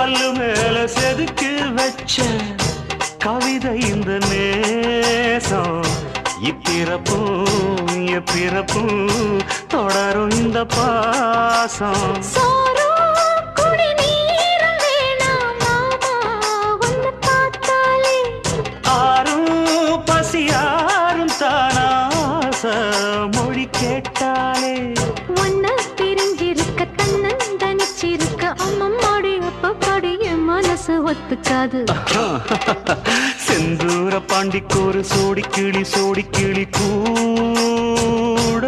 கல்லு மேல செதுக்கி வச்ச கவிதை இந்த நேசம் இப்பிறப்பும் எப்பிறப்பும் தொடரும் இந்த பாசம் மொழி கேட்டாலே ஒன்ன பிரிஞ்சிருக்க தன்னந்தனிச்சிருக்க அம்மம்மாடி அப்பப்பாடி என் மனசு ஒத்துக்காது செந்தூர பாண்டிக்கு ஒரு சோடி கிளி கூட